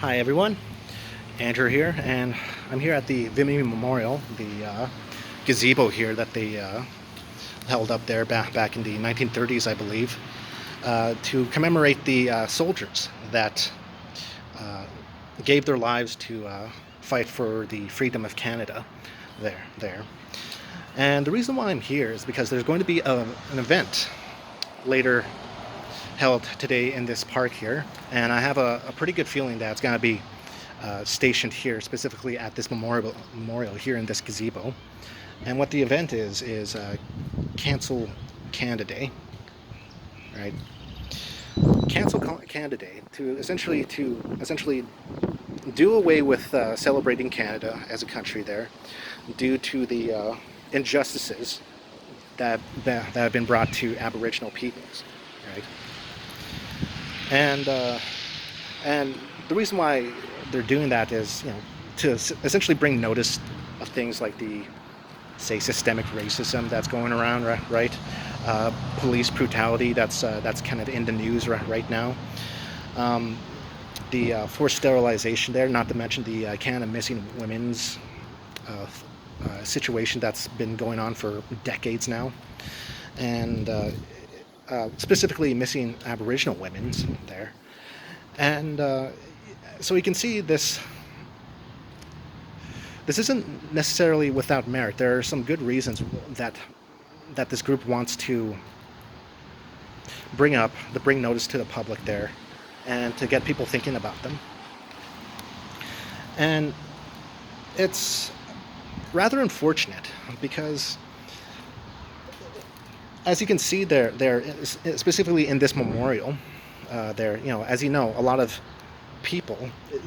Hi everyone, Andrew here, and I'm here at the Vimy Memorial, the gazebo here that they held up there back in the 1930s, I believe, to commemorate the soldiers that uh, gave their lives to fight for the freedom of Canada. There. And the reason why I'm here is because there's going to be an event later held today in this park here, and I have a pretty good feeling that it's going to be stationed here, specifically at this memorial here in this gazebo. And what the event is Cancel Canada Day, right? Cancel Canada Day to essentially do away with celebrating Canada as a country there, due to the injustices that have been brought to Aboriginal peoples, right? And and the reason why they're doing that is, to essentially bring notice of things like the, say, systemic racism that's going around, right? Police brutality that's kind of in the news right now. Um, the forced sterilization there, not to mention the Canada missing women's situation that's been going on for decades now, and specifically missing Aboriginal women's there. And so we can see this isn't necessarily without merit. There are some good reasons that this group wants to bring notice to the public there, and to get people thinking about them. And it's rather unfortunate because, as you can see there specifically in this memorial, there, as you know, a lot of people.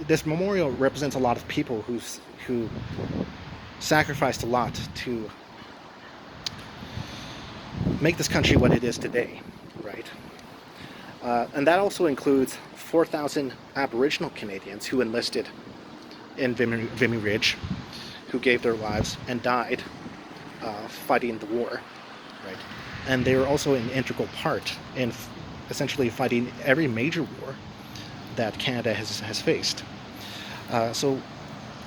This memorial represents a lot of people who sacrificed a lot to make this country what it is today, right? And that also includes 4,000 Aboriginal Canadians who enlisted in Vimy Ridge, who gave their lives and died fighting the war, right? And they were also an integral part in essentially fighting every major war that Canada has faced. So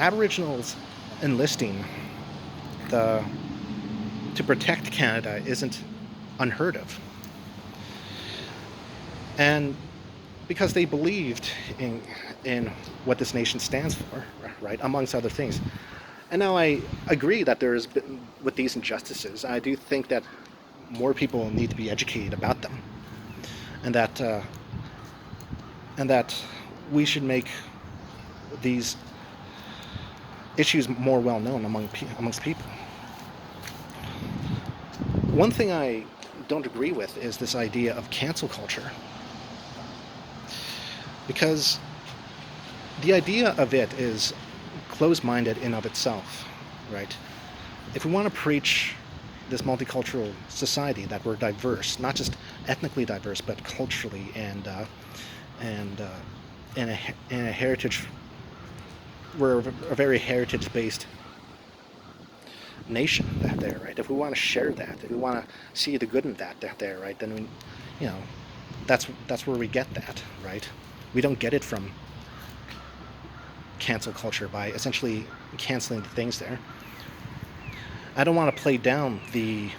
Aboriginals enlisting to protect Canada isn't unheard of. And because they believed in what this nation stands for, right, amongst other things. And now I agree that there's been, with these injustices, I do think that more people need to be educated about them, and that we should make these issues more well known amongst people. One thing I don't agree with is this idea of cancel culture, because the idea of it is closed-minded in of itself, right? If we want to preach this multicultural society, that we're diverse, not just ethnically diverse, but culturally and in a heritage, we're a very heritage-based nation there, right? If we want to share that, if we want to see the good in that there, right, then that's where we get that, right? We don't get it from cancel culture by essentially canceling the things there. I don't want to play down the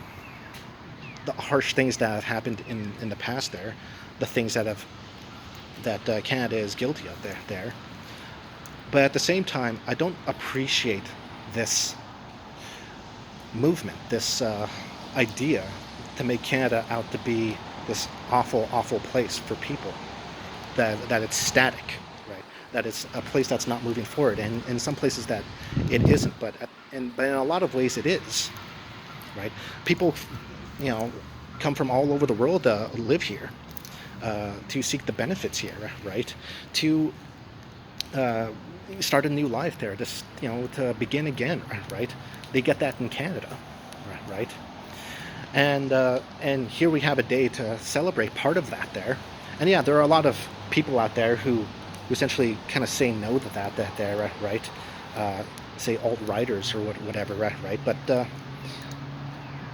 harsh things that have happened in the past there, the things that Canada is guilty of there. But at the same time, I don't appreciate this movement, this idea to make Canada out to be this awful, awful place for people, that it's static, right? That it's a place that's not moving forward, and in some places that it isn't, but in a lot of ways it is, right? People, come from all over the world to live here, to seek the benefits here, right? To start a new life there, to begin again, right? They get that in Canada, right? And here we have a day to celebrate part of that there. And yeah, there are a lot of people out there who essentially kind of say no to that there, right? Say alt-righters or whatever, right? But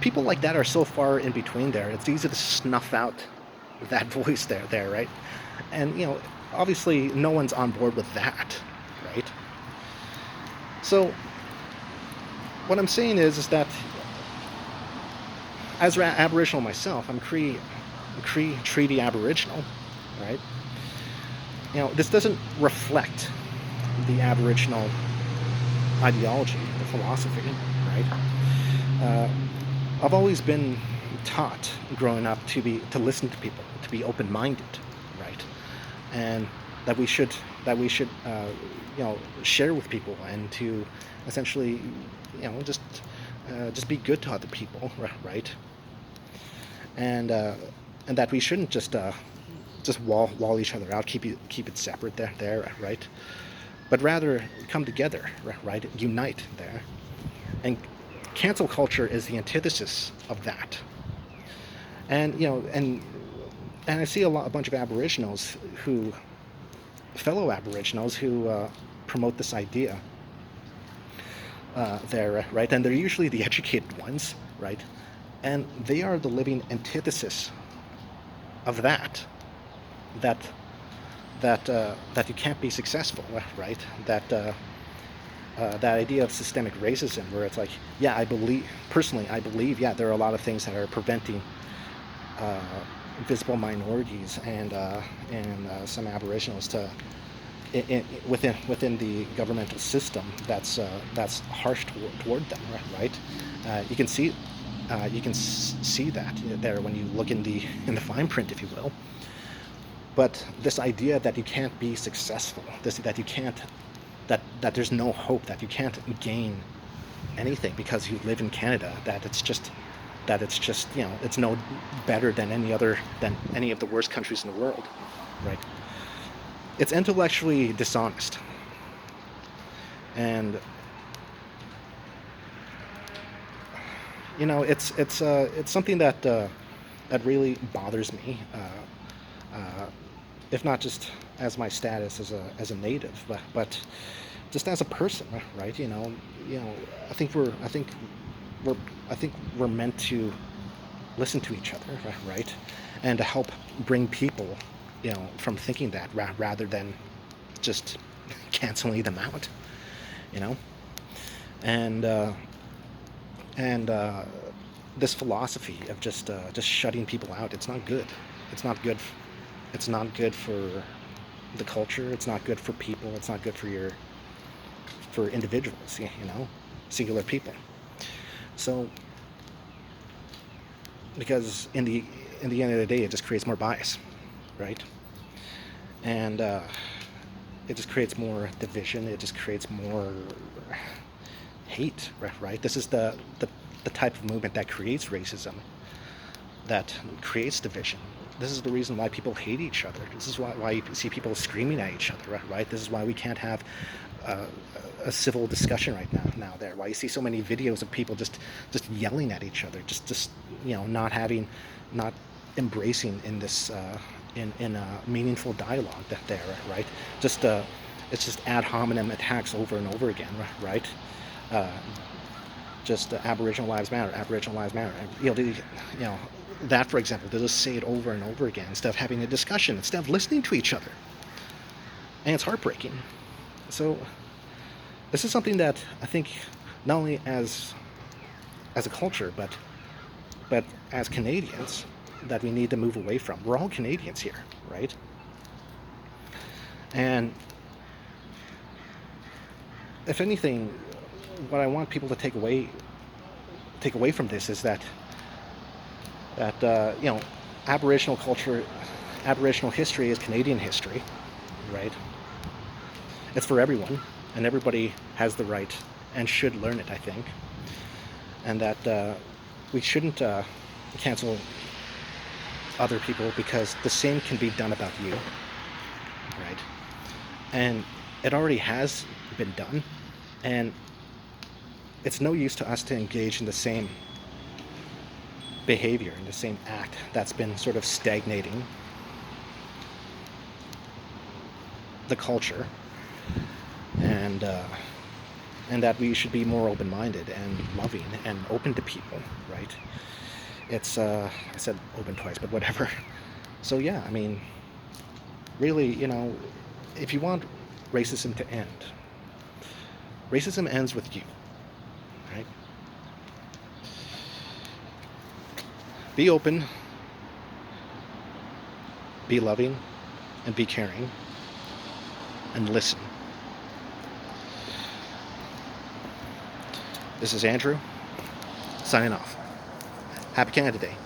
people like that are so far in between there. It's easy to snuff out that voice there, right? And obviously no one's on board with that, right? So what I'm saying is that as an Aboriginal myself, I'm Cree Treaty Aboriginal, right? This doesn't reflect the Aboriginal ideology, the philosophy, right? Uh, I've always been taught growing up to listen to people, to be open-minded, right? And that we should share with people, and to essentially just be good to other people, right? And that we shouldn't just wall each other out, keep it separate there, right? But rather come together, right? Unite there. And cancel culture is the antithesis of that. And I see a bunch of fellow Aboriginals who promote this idea there, right? And they're usually the educated ones, right? And they are the living antithesis of that you can't be successful, right? That idea of systemic racism, where it's like, yeah, I believe, yeah, there are a lot of things that are preventing visible minorities and some Aboriginals within the governmental system that's harsh toward them, right? You can see that there when you look in the fine print, if you will. But this idea that you can't be successful, that you can't, that there's no hope, that you can't gain anything because you live in Canada, that it's just it's no better than any of the worst countries in the world, right? It's intellectually dishonest, and it's something that really bothers me. If not just as my status as a native, but just as a person, right? I think we're meant to listen to each other, right? And to help bring people, from thinking that rather than just canceling them out, and this philosophy of just shutting people out, it's not good. It's not good. It's not good for the culture. It's not good for people. It's not good for individuals, singular people. So, because in the end of the day, it just creates more bias, right? And it just creates more division. It just creates more hate, right? This is the type of movement that creates racism, that creates division. This is the reason why people hate each other. This is why you see people screaming at each other, right? This is why we can't have a civil discussion right now there. Why you see so many videos of people just yelling at each other, just not embracing in this in a meaningful dialogue there, right? It's just ad hominem attacks over and over again, right? Aboriginal lives matter, Aboriginal lives matter. That, for example, they'll just say it over and over again instead of having a discussion, instead of listening to each other. And it's heartbreaking. So this is something that I think not only as a culture, but as Canadians, that we need to move away from. We're all Canadians here, right? And if anything, what I want people to take away from this is that Aboriginal culture, Aboriginal history is Canadian history, right? It's for everyone, and everybody has the right and should learn it, I think. And that we shouldn't cancel other people, because the same can be done about you, right? And it already has been done, and it's no use to us to engage in the same behavior, in the same act that's been sort of stagnating the culture, and that we should be more open-minded and loving and open to people, right? It's I said open twice, but whatever. So yeah, I mean, really, if you want racism to end, racism ends with you, right? Be open, be loving, and be caring, and listen. This is Andrew, signing off. Happy Canada Day.